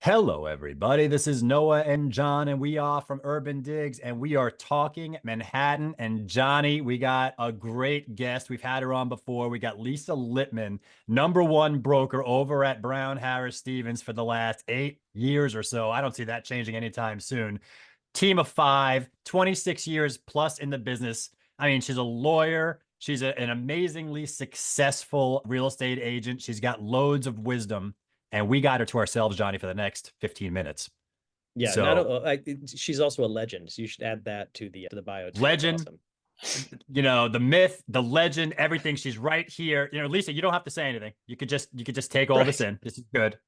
Hello, everybody. This is Noah and John, and we are from UrbanDigs, and we are talking Manhattan. And Johnny, we got a great guest. We've had her on before. We got Lisa Lippman, number one broker over at Brown Harris Stevens for the last 8 years or so. I don't see that changing anytime soon. Team of five, 26 years plus in the business. I mean, she's a lawyer. She's an amazingly successful real estate agent. She's got loads of wisdom, and we got her to ourselves, Johnny, for the next 15 minutes. Yeah, not So, she's also a legend. So you should add that to the bio too. That's legend, awesome. the myth, the legend, everything. She's right here. Lisa, you don't have to say anything. You could just take all this Right. in. This is good.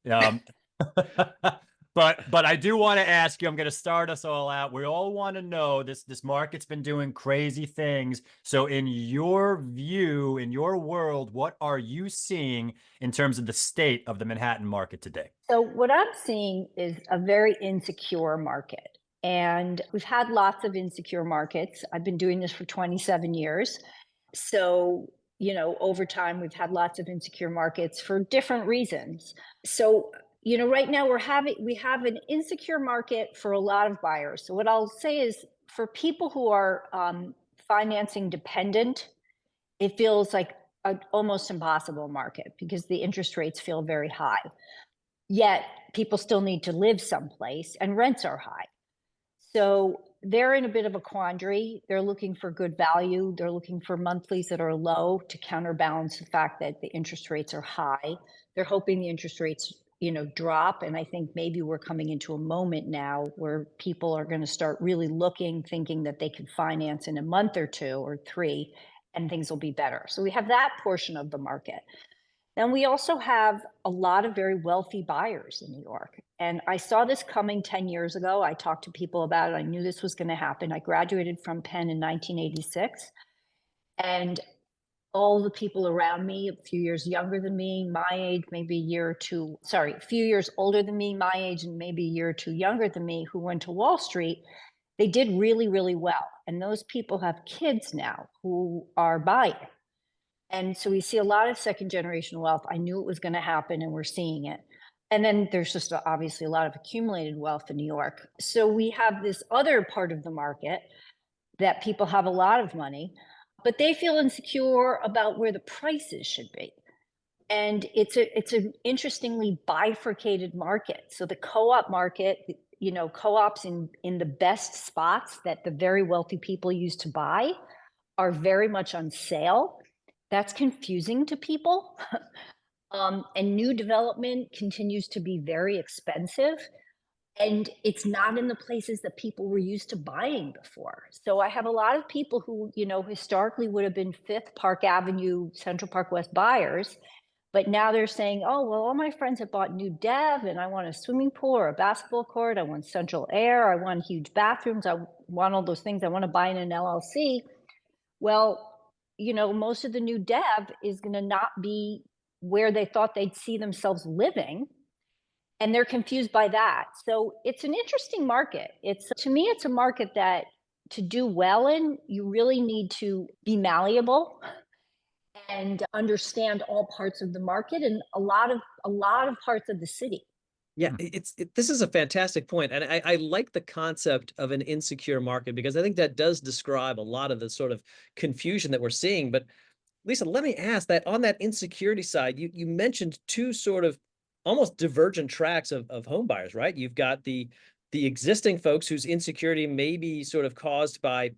But I do want to ask you, I'm going to start us all out. We all want to know this market's been doing crazy things. So in your view, in your world, what are you seeing in terms of the state of the Manhattan market today? So what I'm seeing is a very insecure market. And we've had lots of insecure markets. I've been doing this for 27 years. So, over time we've had lots of insecure markets for different reasons. So, right now we have an insecure market for a lot of buyers. So what I'll say is for people who are financing dependent, it feels like an almost impossible market because the interest rates feel very high. Yet people still need to live someplace and rents are high. So they're in a bit of a quandary. They're looking for good value. They're looking for monthlies that are low to counterbalance the fact that the interest rates are high. They're hoping the interest rates, drop. And I think maybe we're coming into a moment now where people are going to start really looking, thinking that they can finance in a month or two or three, and things will be better. So we have that portion of the market. Then we also have a lot of very wealthy buyers in New York. And I saw this coming 10 years ago. I talked to people about it. I knew this was going to happen. I graduated from Penn in 1986. And all the people around me, a few years younger than me, my age, maybe a year or two, sorry, a few years older than me, my age, and maybe a year or two younger than me, who went to Wall Street, they did really, really well. And those people have kids now who are buying. And so we see a lot of second generation wealth. I knew it was going to happen, and we're seeing it. And then there's just obviously a lot of accumulated wealth in New York. So we have this other part of the market that people have a lot of money, but they feel insecure about where the prices should be. And it's an interestingly bifurcated market. So the co-op market, co-ops in the best spots that the very wealthy people used to buy are very much on sale. That's confusing to people. And new development continues to be very expensive. And it's not in the places that people were used to buying before. So I have a lot of people who, historically would have been Fifth Park Avenue, Central Park West buyers. But now they're saying, oh, well, all my friends have bought new dev and I want a swimming pool or a basketball court. I want central air. I want huge bathrooms. I want all those things. I want to buy in an LLC. Well, most of the new dev is going to not be where they thought they'd see themselves living. And they're confused by that. So it's an interesting market. To me, it's a market that to do well in, you really need to be malleable and understand all parts of the market and a lot of parts of the city. Yeah, this is a fantastic point. And I like the concept of an insecure market because I think that does describe a lot of the sort of confusion that we're seeing. But Lisa, let me ask that on that insecurity side, you mentioned two sort of almost divergent tracks of home buyers, right? You've got the existing folks whose insecurity may be sort of caused by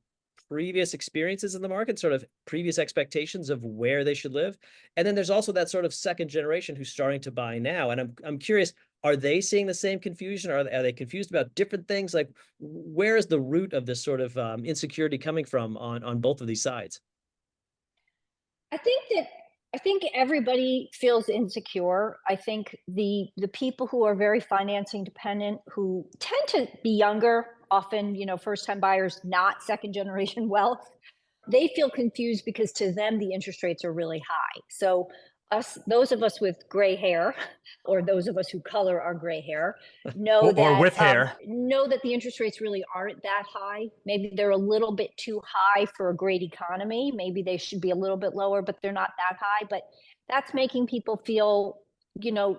previous experiences in the market, sort of previous expectations of where they should live. And then there's also that sort of second generation who's starting to buy now. And I'm curious, are they seeing the same confusion? Are they confused about different things? Like, where is the root of this sort of insecurity coming from on both of these sides? I think everybody feels insecure. I think the people who are very financing dependent, who tend to be younger, often, first time buyers, not second generation wealth, they feel confused because to them the interest rates are really high. So those of us with gray hair, or those of us who color our gray hair, Or with hair. know that the interest rates really aren't that high. Maybe they're a little bit too high for a great economy. Maybe they should be a little bit lower, but they're not that high. But that's making people feel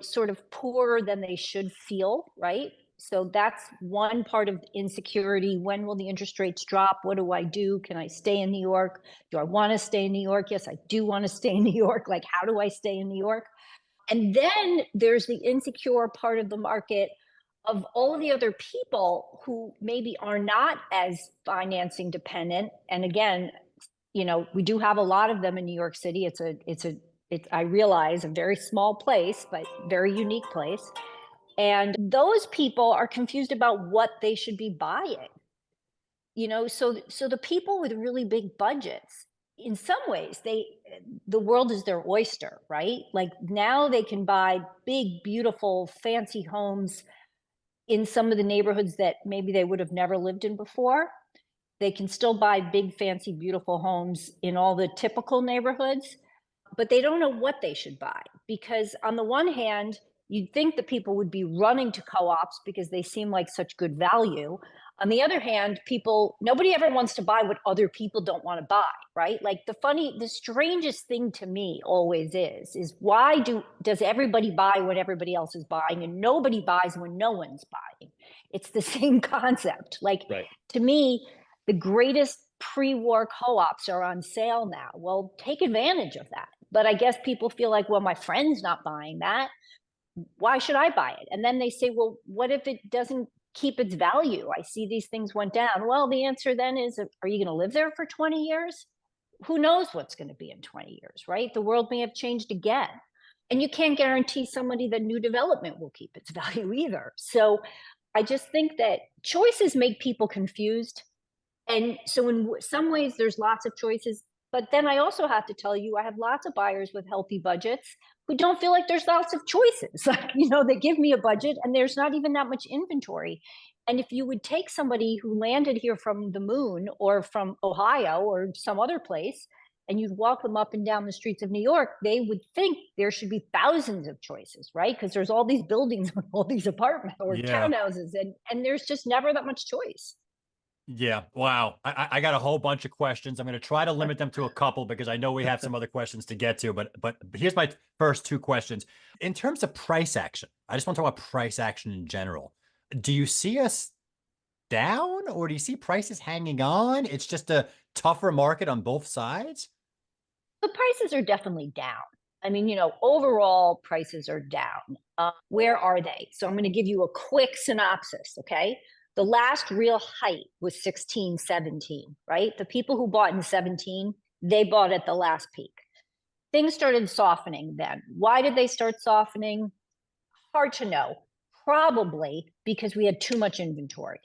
sort of poorer than they should feel, right? So that's one part of insecurity. When will the interest rates drop? What do I do? Can I stay in New York? Do I want to stay in New York? Yes, I do want to stay in New York. Like, how do I stay in New York? And then there's the insecure part of the market of all the other people who maybe are not as financing dependent. And again, we do have a lot of them in New York City. It's I realize, a very small place, but very unique place. And those people are confused about what they should be buying. So the people with really big budgets, in some ways, the world is their oyster, right? Like, now they can buy big, beautiful, fancy homes in some of the neighborhoods that maybe they would have never lived in before. They can still buy big, fancy, beautiful homes in all the typical neighborhoods, but they don't know what they should buy. Because on the one hand, you'd think that people would be running to co-ops because they seem like such good value. On the other hand, nobody ever wants to buy what other people don't want to buy, right? Like, the strangest thing to me always is why does everybody buy what everybody else is buying and nobody buys when no one's buying? It's the same concept. Like, Right. To me, the greatest pre-war co-ops are on sale now. Well, take advantage of that. But I guess people feel like, well, my friend's not buying that. Why should I buy it? And then they say, well, what if it doesn't keep its value? I see these things went down. Well, the answer then is, are you going to live there for 20 years? Who knows what's going to be in 20 years, right? The world may have changed again. And you can't guarantee somebody that new development will keep its value either. So I just think that choices make people confused. And so in some ways, there's lots of choices. But then I also have to tell you, I have lots of buyers with healthy budgets who don't feel like there's lots of choices. Like, they give me a budget and there's not even that much inventory. And if you would take somebody who landed here from the moon or from Ohio or some other place, and you'd walk them up and down the streets of New York, they would think there should be thousands of choices, right? Because there's all these buildings with all these apartments or townhouses, and there's just never that much choice. Yeah. Wow. I got a whole bunch of questions. I'm going to try to limit them to a couple because I know we have some other questions to get to, but here's my first two questions. In terms of price action, I just want to talk about price action in general. Do you see us down, or do you see prices hanging on? It's just a tougher market on both sides? The prices are definitely down. I mean, overall prices are down. Where are they? So I'm going to give you a quick synopsis, okay? The last real height was 16, 17, right? The people who bought in 17, they bought at the last peak. Things started softening then. Why did they start softening? Hard to know. Probably because we had too much inventory.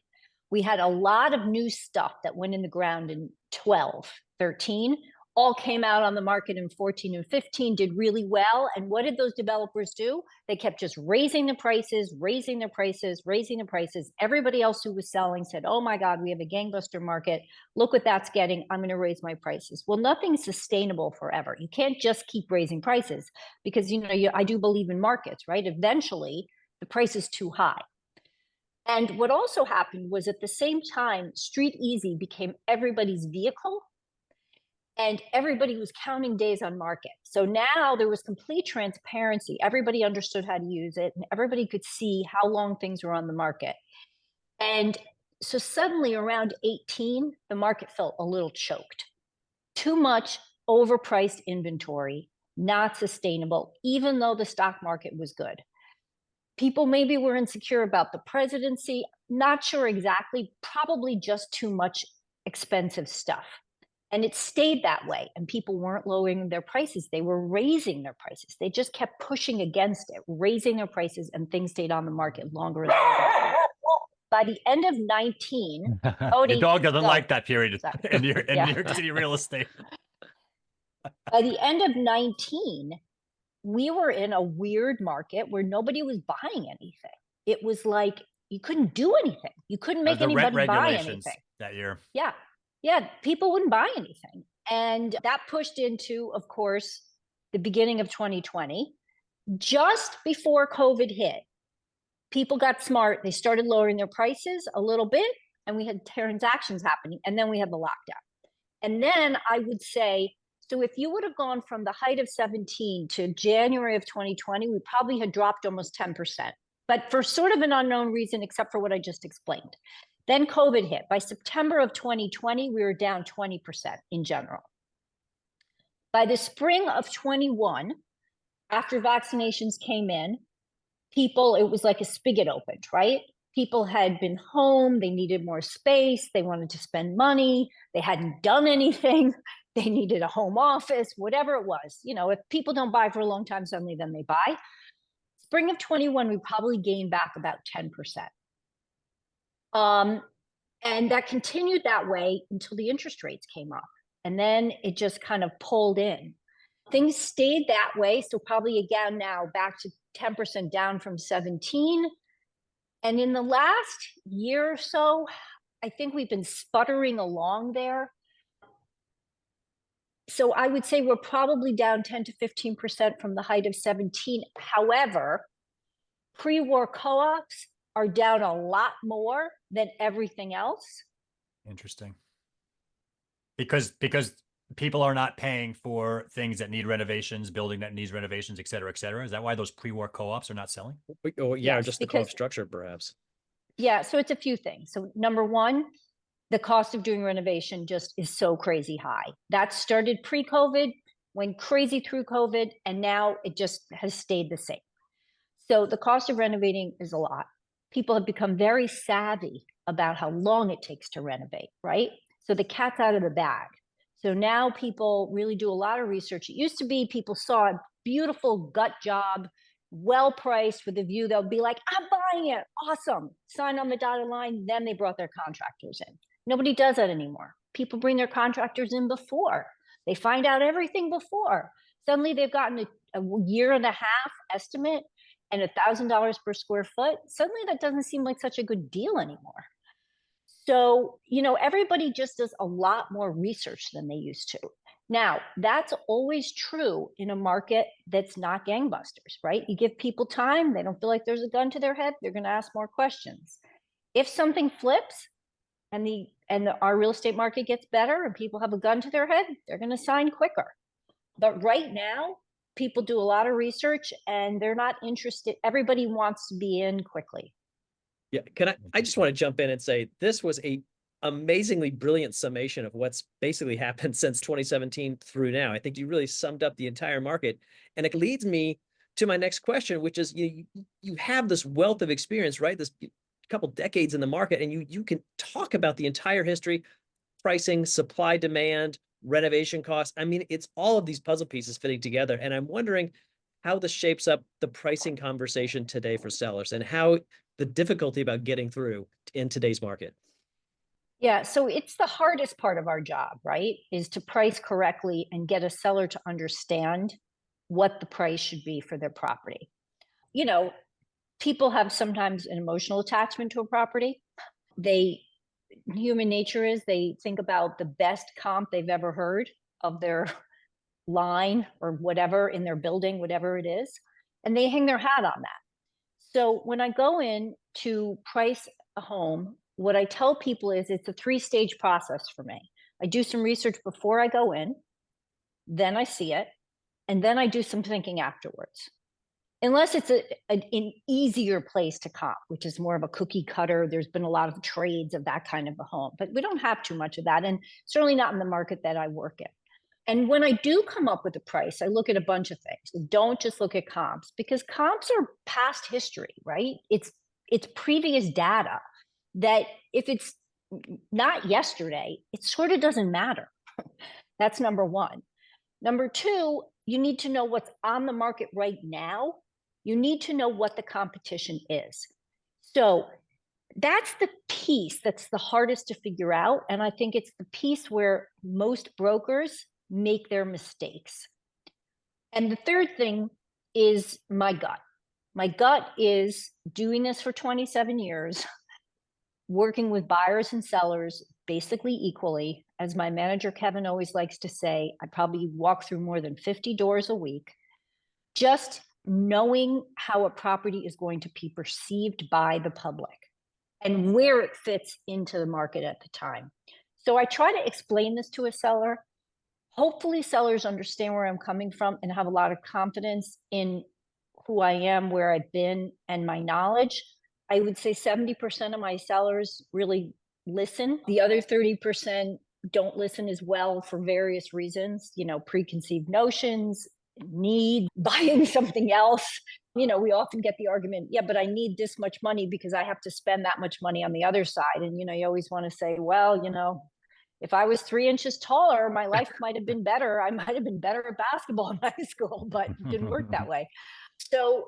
We had a lot of new stuff that went in the ground in 12, 13, all came out on the market in 14 and 15, did really well. And what did those developers do? They kept just raising the prices, raising the prices, raising the prices. Everybody else who was selling said, oh my God, we have a gangbuster market. Look what that's getting. I'm going to raise my prices. Well, nothing's sustainable forever. You can't just keep raising prices because, I do believe in markets, right? Eventually, the price is too high. And what also happened was at the same time, Street Easy became everybody's vehicle. And everybody was counting days on market. So now there was complete transparency. Everybody understood how to use it, and everybody could see how long things were on the market. And so suddenly around 18, the market felt a little choked. Too much overpriced inventory, not sustainable, even though the stock market was good. People maybe were insecure about the presidency, not sure exactly, probably just too much expensive stuff. And it stayed that way. And people weren't lowering their prices. They were raising their prices. They just kept pushing against it, raising their prices, and things stayed on the market longer and longer. By the end of 19, Your dog doesn't like that period in New York City real estate. By the end of 19, we were in a weird market where nobody was buying anything. It was like you couldn't do anything. You couldn't make anybody buy anything that year. Yeah, people wouldn't buy anything. And that pushed into, of course, the beginning of 2020. Just before COVID hit, people got smart. They started lowering their prices a little bit, and we had transactions happening. And then we had the lockdown. And then I would say So if you would have gone from the height of 17 to January of 2020, we probably had dropped almost 10%, but for sort of an unknown reason, except for what I just explained. Then COVID hit. By September of 2020, we were down 20% in general. By the spring of 21, after vaccinations came in, it was like a spigot opened, right? People had been home, they needed more space, they wanted to spend money, they hadn't done anything, they needed a home office, whatever it was. If people don't buy for a long time, suddenly then they buy. Spring of 21, we probably gained back about 10%. And that continued that way until the interest rates came up. And then it just kind of pulled in. Things stayed that way. So probably again now back to 10% down from 17. And in the last year or so, I think we've been sputtering along there. So I would say we're probably down 10 to 15% from the height of 17. However, pre-war co-ops are down a lot more than everything else. Interesting. Because people are not paying for things that need renovations, building that needs renovations, et cetera, et cetera. Is that why those pre-war co-ops are not selling? Oh, yeah, Yes, just the co-op structure, perhaps. Yeah, so it's a few things. So number one, the cost of doing renovation just is so crazy high. That started pre-COVID, went crazy through COVID, and now it just has stayed the same. So the cost of renovating is a lot. People have become very savvy about how long it takes to renovate, right? So the cat's out of the bag. So now people really do a lot of research. It used to be people saw a beautiful gut job, well priced with a view. They'll be like, I'm buying it. Awesome. Sign on the dotted line. Then they brought their contractors in. Nobody does that anymore. People bring their contractors in before. They find out everything before. Suddenly they've gotten a year and a half estimate and $1,000 per square foot. Suddenly that doesn't seem like such a good deal anymore. So, everybody just does a lot more research than they used to. Now, that's always true in a market that's not gangbusters, right? You give people time, they don't feel like there's a gun to their head, they're going to ask more questions. If something flips and our real estate market gets better and people have a gun to their head, they're going to sign quicker. But right now, people do a lot of research and they're not interested. Everybody wants to be in quickly. Yeah, I just want to jump in and say this was a amazingly brilliant summation of what's basically happened since 2017 through now. I think you really summed up the entire market. And it leads me to my next question, which is you have this wealth of experience, right? This couple decades in the market, and you can talk about the entire history, pricing, supply, demand, renovation costs. I mean, it's all of these puzzle pieces fitting together. And I'm wondering how this shapes up the pricing conversation today for sellers and how the difficulty about getting through in today's market. Yeah, so it's the hardest part of our job, right? Is to price correctly and get a seller to understand what the price should be for their property. People have sometimes an emotional attachment to a property. Human nature is they think about the best comp they've ever heard of their line or whatever in their building, whatever it is, and they hang their hat on that. So when I go in to price a home, what I tell people is it's a 3-stage process for me. I do some research before I go in, then I see it, and then I do some thinking afterwards. Unless it's an easier place to comp, which is more of a cookie cutter. There's been a lot of trades of that kind of a home, but we don't have too much of that, and certainly not in the market that I work in. And when I do come up with a price, I look at a bunch of things. Don't just look at comps, because comps are past history, right? It's previous data that if it's not yesterday, it sort of doesn't matter. That's number one. Number two, you need to know what's on the market right now. You need to know what the competition is. So that's the piece that's the hardest to figure out. And I think it's the piece where most brokers make their mistakes. And the third thing is my gut. My gut is doing this for 27 years, working with buyers and sellers basically equally. As my manager, Kevin, always likes to say, I probably walk through more than 50 doors a week. Just knowing how a property is going to be perceived by the public and where it fits into the market at the time. So I try to explain this to a seller. hopefully sellers understand where I'm coming from and have a lot of confidence in who I am, where I've been, and my knowledge. I would say 70% of my sellers really listen. The other 30% don't listen as well for various reasons, preconceived notions, need, buying something else. We often get the argument, yeah, but I need this much money because I have to spend that much money on the other side. And, you always want to say, well, if I was 3 inches taller, my life might have been better. I might have been better at basketball in high school, but it didn't work that way. So,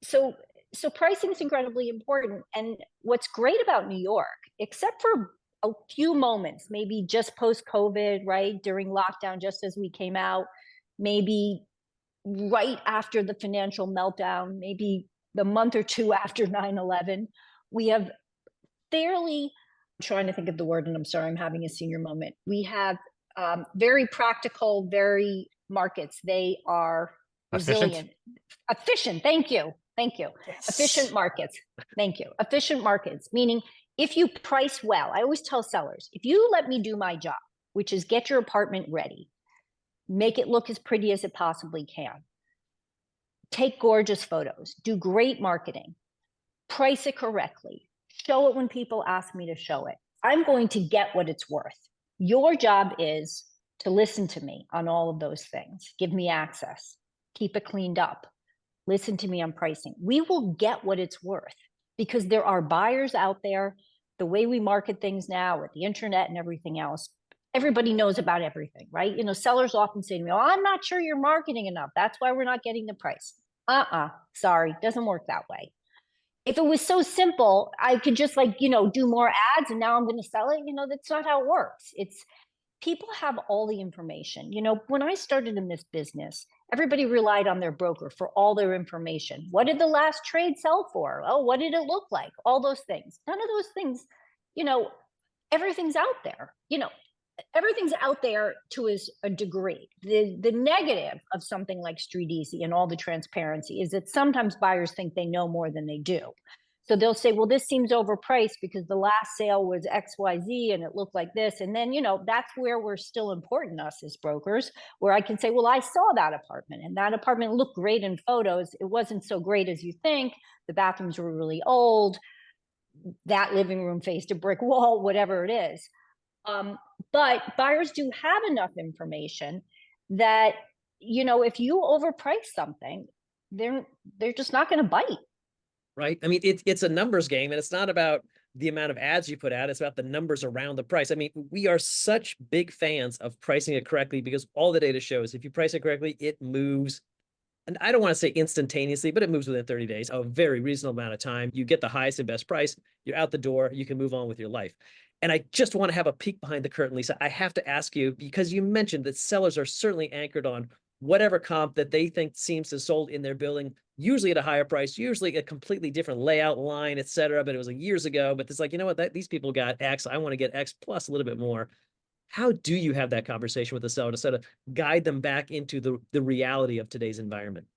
so, so pricing is incredibly important. And what's great about New York, except for a few moments, maybe just post-COVID, right, during lockdown, just as we came out, maybe right after the financial meltdown, maybe the month or two after 9/11, we have fairly, I'm trying to think of the word, and I'm sorry, I'm having a senior moment. We have very practical, very markets. They are resilient. Efficient. Thank you. Yes. Efficient markets. Thank you. Efficient markets, meaning if you price well, I always tell sellers, if you let me do my job, which is get your apartment ready, make it look as pretty as it possibly can, take gorgeous photos, do great marketing, price it correctly, show it when people ask me to show it, I'm going to get what it's worth. Your job is to listen to me on all of those things. Give me access, keep it cleaned up, listen to me on pricing. We will get what it's worth because there are buyers out there. The way we market things now with the internet and everything else, everybody knows about everything, right? Sellers often say to me, oh, I'm not sure you're marketing enough. That's why we're not getting the price. Sorry, doesn't work that way. If it was so simple, I could just do more ads and now I'm going to sell it. That's not how it works. It's people have all the information. When I started in this business, everybody relied on their broker for all their information. What did the last trade sell for? Oh, what did it look like? All those things. None of those things, everything's out there. Everything's out there to a degree. The negative of something like Street Easy and all the transparency is that sometimes buyers think they know more than they do. So they'll say, well, this seems overpriced because the last sale was XYZ and it looked like this. And then, that's where we're still important, us as brokers, where I can say, well, I saw that apartment and that apartment looked great in photos. It wasn't so great as you think. The bathrooms were really old. That living room faced a brick wall, whatever it is. But buyers do have enough information that, if you overprice something, they're just not going to bite. Right. I mean, it's a numbers game, and it's not about the amount of ads you put out. It's about the numbers around the price. I mean, we are such big fans of pricing it correctly because all the data shows if you price it correctly, it moves. And I don't want to say instantaneously, but it moves within 30 days, a very reasonable amount of time. You get the highest and best price. You're out the door. You can move on with your life. And I just want to have a peek behind the curtain, Lisa. I have to ask you, because you mentioned that sellers are certainly anchored on whatever comp that they think seems to sold in their building, usually at a higher price, usually a completely different layout, line, et cetera. But it was years ago. But it's like, you know what? These people got X. I want to get X plus a little bit more. How do you have that conversation with the seller to sort of guide them back into the reality of today's environment?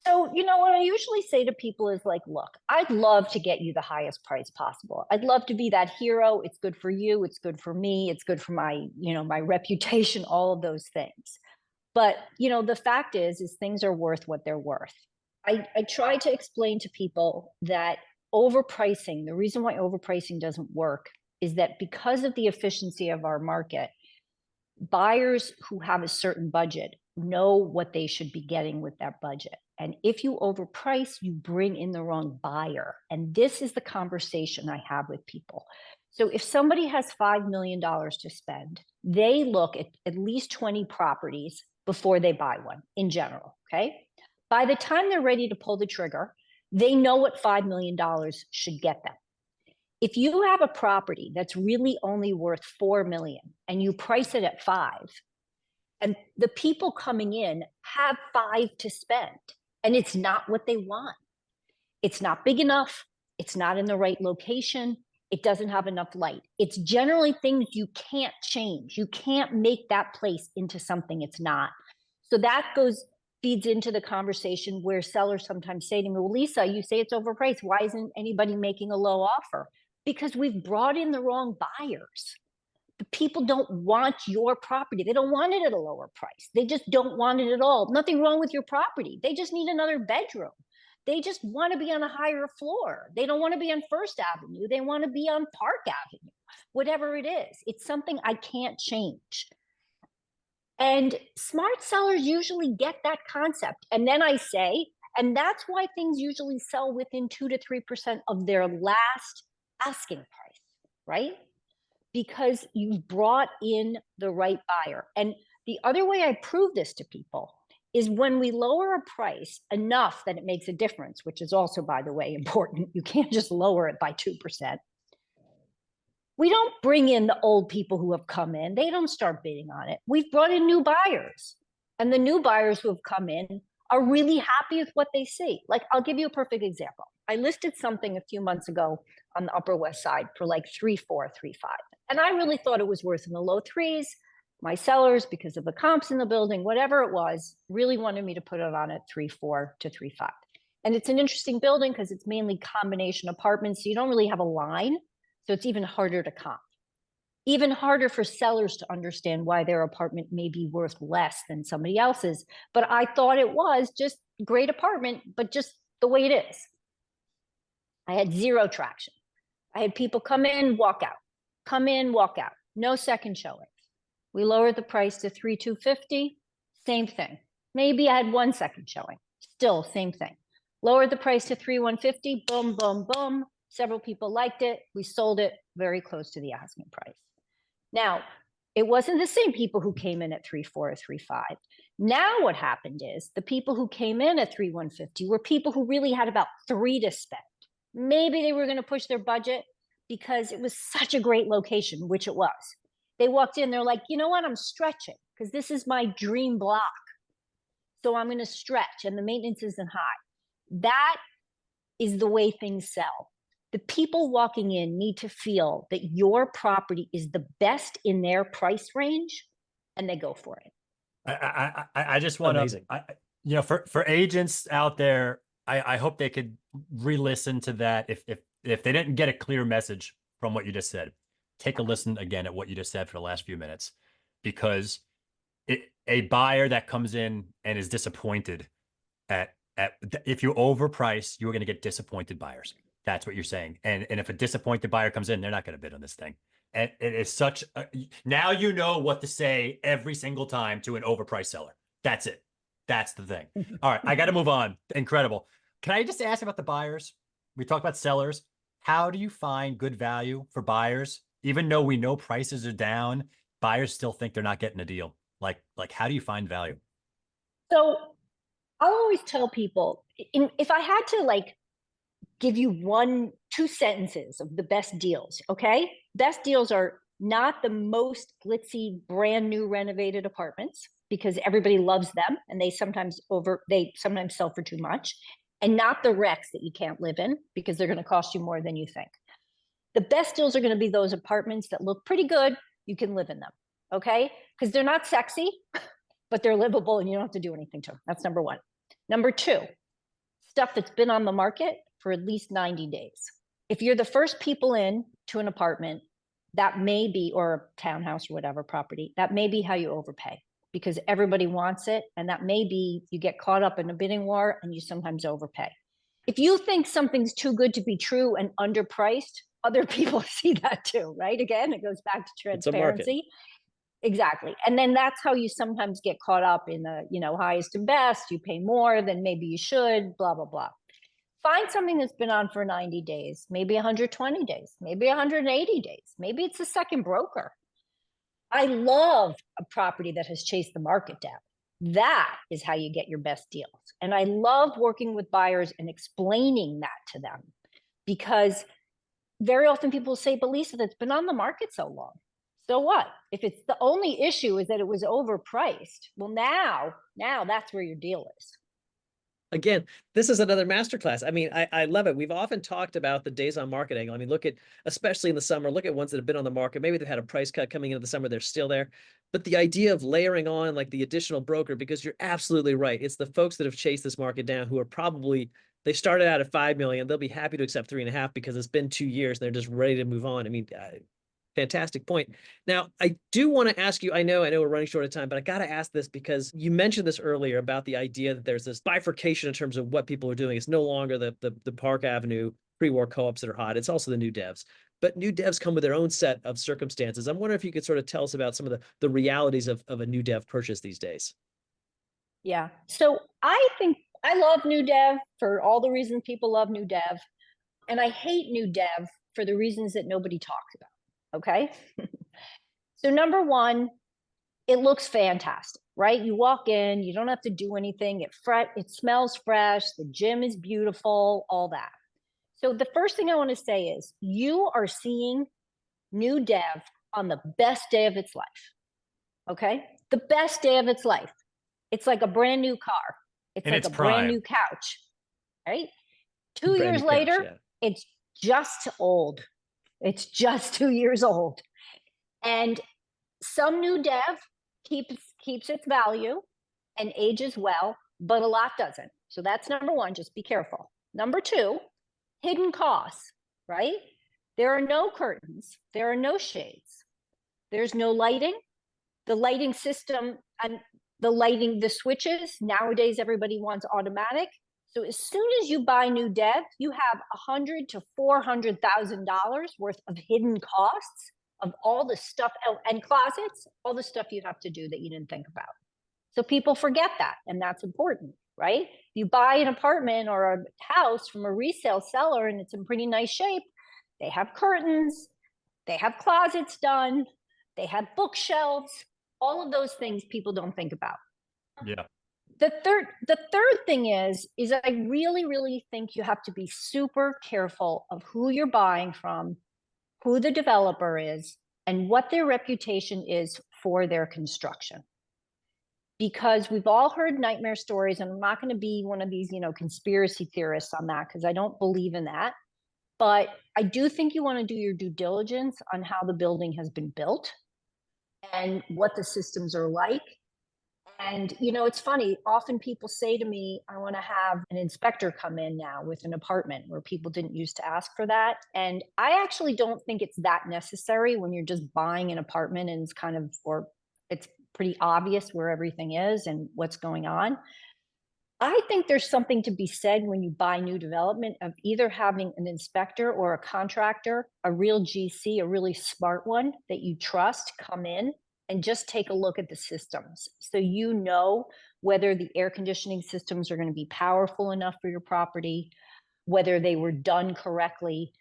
So, what I usually say to people is look, I'd love to get you the highest price possible. I'd love to be that hero. It's good for you. It's good for me. It's good for my, my reputation, all of those things. But, the fact is things are worth what they're worth. I try to explain to people that overpricing, the reason why overpricing doesn't work is that because of the efficiency of our market, buyers who have a certain budget know what they should be getting with that budget. And if you overprice, you bring in the wrong buyer. And this is the conversation I have with people. So if somebody has $5 million to spend, they look at least 20 properties before they buy one in general, okay? By the time they're ready to pull the trigger, they know what $5 million should get them. If you have a property that's really only worth 4 million and you price it at 5, and the people coming in have 5 to spend, and it's not what they want. It's not big enough. It's not in the right location. It doesn't have enough light. It's generally things you can't change. You can't make that place into something it's not. So that feeds into the conversation where sellers sometimes say to me, well, Lisa, you say it's overpriced. Why isn't anybody making a low offer? Because we've brought in the wrong buyers. The people don't want your property. They don't want it at a lower price. They just don't want it at all. Nothing wrong with your property. They just need another bedroom. They just want to be on a higher floor. They don't want to be on First Avenue. They want to be on Park Avenue, whatever it is. It's something I can't change. And smart sellers usually get that concept. And then I say, and that's why things usually sell within 2 to 3% of their last asking price, right? Because you've brought in the right buyer. And the other way I prove this to people is when we lower a price enough that it makes a difference, which is also, by the way, important. You can't just lower it by 2%. We don't bring in the old people who have come in. They don't start bidding on it. We've brought in new buyers. And the new buyers who have come in are really happy with what they see. Like, I'll give you a perfect example. I listed something a few months ago on the Upper West Side for like 3.4, 3.5. And I really thought it was worth in the low threes. My sellers, because of the comps in the building, whatever it was, really wanted me to put it on at 3.4 to 3.5. And it's an interesting building because it's mainly combination apartments. So you don't really have a line. So it's even harder to comp. Even harder for sellers to understand why their apartment may be worth less than somebody else's. But I thought it was just great apartment, but just the way it is. I had zero traction. I had people come in, walk out, come in, walk out, no second showings. We lowered the price to 3,250, same thing. Maybe I had 1 second showing, still same thing. Lowered the price to 3,150, boom, boom, boom. Several people liked it. We sold it very close to the asking price. Now, it wasn't the same people who came in at 3.4 or 3.5. Now what happened is the people who came in at 3,150 were people who really had about 3 to spend. Maybe they were going to push their budget because it was such a great location, which it was. They walked in, they're like, you know what, I'm stretching because this is my dream block. So I'm going to stretch and the maintenance isn't high. That is the way things sell. The people walking in need to feel that your property is the best in their price range, and they go for it. I just want to, for agents out there, I hope they could re-listen to that. If they didn't get a clear message from what you just said, take a listen again at what you just said for the last few minutes, because a buyer that comes in and is disappointed if you overprice, you're going to get disappointed buyers. That's what you're saying. And if a disappointed buyer comes in, they're not going to bid on this thing. And it is such now you know what to say every single time to an overpriced seller. That's it. That's the thing. All right, I got to move on. Incredible. Can I just ask about the buyers? We talked about sellers. How do you find good value for buyers? Even though we know prices are down, buyers still think they're not getting a deal. Like how do you find value? So I'll always tell people, if I had to give you 2 sentences of the best deals, okay? Best deals are not the most glitzy, brand new renovated apartments because everybody loves them and they sometimes sell for too much, and not the wrecks that you can't live in because they're going to cost you more than you think. The best deals are going to be those apartments that look pretty good. You can live in them, okay? Because they're not sexy, but they're livable and you don't have to do anything to them. That's number 1. Number 2, stuff that's been on the market for at least 90 days. If you're the first people in to an apartment, that may be, or a townhouse or whatever property, that may be how you overpay because everybody wants it. And that may be you get caught up in a bidding war and you sometimes overpay. If you think something's too good to be true and underpriced, other people see that too, right? Again, it goes back to transparency. Exactly. And then that's how you sometimes get caught up in the, highest and best. You pay more than maybe you should, blah, blah, blah. Find something that's been on for 90 days, maybe 120 days, maybe 180 days. Maybe it's a second broker. I love a property that has chased the market down. That is how you get your best deals. And I love working with buyers and explaining that to them because very often people say, but Lisa, that's been on the market so long. So what? If it's the only issue is that it was overpriced, well, now that's where your deal is. Again, this is another masterclass. I mean, I love it. We've often talked about the days on market angle. I mean, look at, especially in the summer, look at ones that have been on the market. Maybe they've had a price cut coming into the summer. They're still there. But the idea of layering on like the additional broker, because you're absolutely right. It's the folks that have chased this market down who are probably, they started out at 5 million. They'll be happy to accept 3.5 because it's been 2 years and they're just ready to move on. I mean, Fantastic point. Now, I do want to ask you, I know we're running short of time, but I got to ask this because you mentioned this earlier about the idea that there's this bifurcation in terms of what people are doing. It's no longer the Park Avenue pre-war co-ops that are hot. It's also the new devs. But new devs come with their own set of circumstances. I'm wondering if you could sort of tell us about some of the realities of a new dev purchase these days. Yeah. So I think I love new dev for all the reasons people love new dev. And I hate new dev for the reasons that nobody talks about. Okay. So number one, it looks fantastic, right? You walk in, you don't have to do anything. It smells fresh. The gym is beautiful, all that. So the first thing I want to say is you are seeing new dev on the best day of its life. Okay. The best day of its life. It's like a brand new car. It's like a brand new couch, right? 2 years later, it's just old. It's just 2 years old. And some new dev keeps its value and ages well, but a lot doesn't. So that's number one, just be careful. Number two, hidden costs, right? There are no curtains. There are no shades. There's no lighting. The lighting system and the switches, nowadays everybody wants automatic. So as soon as you buy new dev, you have $100,000 to $400,000 worth of hidden costs of all the stuff and closets, all the stuff you have to do that you didn't think about. So people forget that, and that's important, right? You buy an apartment or a house from a resale seller and it's in pretty nice shape. They have curtains, they have closets done, they have bookshelves, all of those things people don't think about. Yeah. The third thing is I really, really think you have to be super careful of who you're buying from, who the developer is, and what their reputation is for their construction. Because we've all heard nightmare stories, and I'm not going to be one of these, conspiracy theorists on that, because I don't believe in that. But I do think you want to do your due diligence on how the building has been built and what the systems are like. And, it's funny, often people say to me, I want to have an inspector come in now with an apartment, where people didn't used to ask for that. And I actually don't think it's that necessary when you're just buying an apartment and it's pretty obvious where everything is and what's going on. I think there's something to be said when you buy new development of either having an inspector or a contractor, a real GC, a really smart one that you trust, come in and just take a look at the systems. So you know whether the air conditioning systems are going to be powerful enough for your property, whether they were done correctly,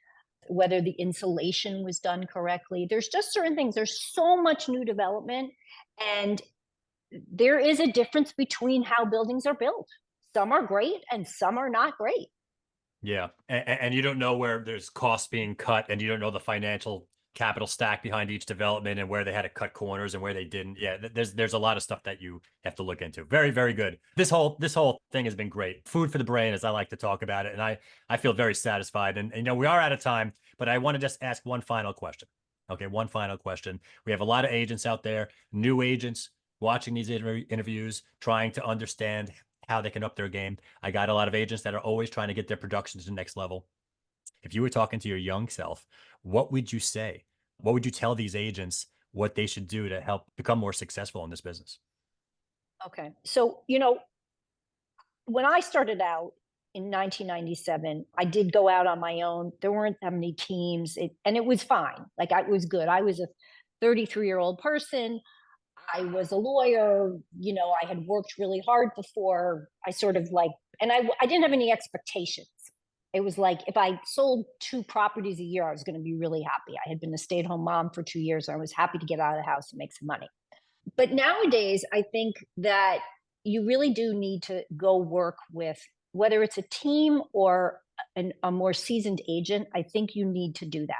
whether the insulation was done correctly. There's just certain things. There's so much new development, and there is a difference between how buildings are built. Some are great and some are not great. Yeah. And you don't know where there's costs being cut, and you don't know the financial capital stack behind each development and where they had to cut corners and where they didn't. Yeah, there's a lot of stuff that you have to look into. Very, very good. This whole thing has been great. Food for the brain, as I like to talk about it. And I feel very satisfied. And we are out of time, but I want to just ask one final question. Okay, one final question. We have a lot of agents out there, new agents watching these interviews, trying to understand how they can up their game. I got a lot of agents that are always trying to get their production to the next level. If you were talking to your young self, what would you say? What would you tell these agents what they should do to help become more successful in this business? Okay. So, when I started out in 1997, I did go out on my own. There weren't that many teams, and it was fine. Like, it was good. I was a 33-year-old person. I was a lawyer. I had worked really hard before. I sort of and I didn't have any expectations. It was like, if I sold 2 properties a year, I was going to be really happy. I had been a stay-at-home mom for 2 years. And I was happy to get out of the house and make some money. But nowadays, I think that you really do need to go work with, whether it's a team or a more seasoned agent. I think you need to do that.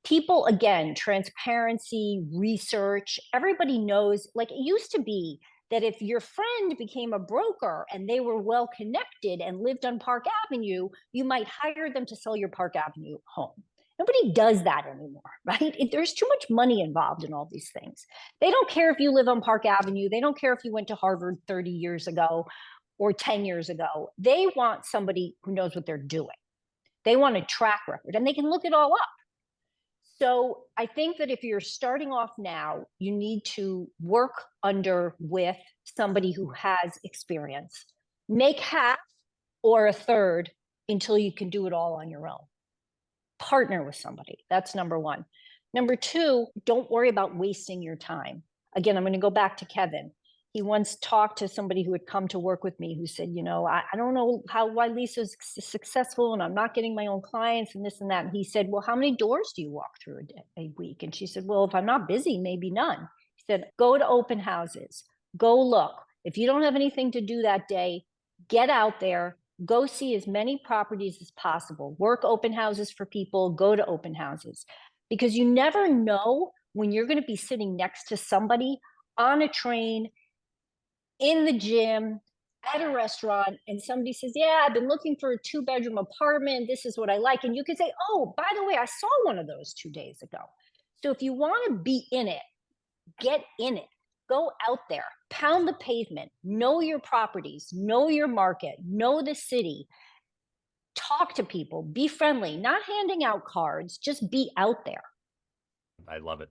People, again, transparency, research, everybody knows, like it used to be that if your friend became a broker and they were well connected and lived on Park Avenue, you might hire them to sell your Park Avenue home. Nobody does that anymore, right? There's too much money involved in all these things. They don't care if you live on Park Avenue. They don't care if you went to Harvard 30 years ago or 10 years ago. They want somebody who knows what they're doing. They want a track record, and they can look it all up. So I think that if you're starting off now, you need to work under with somebody who has experience. Make half or a third until you can do it all on your own. Partner with somebody. That's number one. Number two, don't worry about wasting your time. Again, I'm going to go back to Kevin. He once talked to somebody who had come to work with me who said, I don't know why Lisa's successful and I'm not getting my own clients and this and that. And he said, well, how many doors do you walk through a week? And she said, well, if I'm not busy, maybe none. He said, go to open houses, go look. If you don't have anything to do that day, get out there, go see as many properties as possible, work open houses for people, go to open houses, because you never know when you're going to be sitting next to somebody on a train, in the gym, at a restaurant, and somebody says, yeah, I've been looking for a 2-bedroom apartment. This is what I like. And you can say, oh, by the way, I saw one of those 2 days ago. So if you want to be in it, get in it. Go out there, pound the pavement, know your properties, know your market, know the city, talk to people, be friendly, not handing out cards, just be out there. I love it.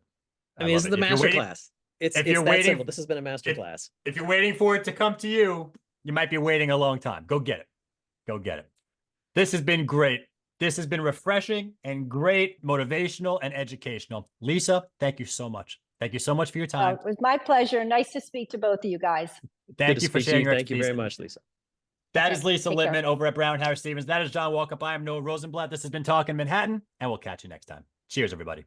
I mean, this is the master class. It's if you're that waiting, simple. This has been a master class. If you're waiting for it to come to you, you might be waiting a long time. Go get it. Go get it. This has been great. This has been refreshing and great, motivational and educational. Lisa, thank you so much. Thank you so much for your time. It was my pleasure. Nice to speak to both of you guys. Thank you for sharing your Thank you expertise. very much, Lisa. That is Lisa Take Lippman care. over at Brown Harris Stevens. That is John Walkup. I am Noah Rosenblatt. This has been Talking Manhattan, and we'll catch you next time. Cheers, everybody.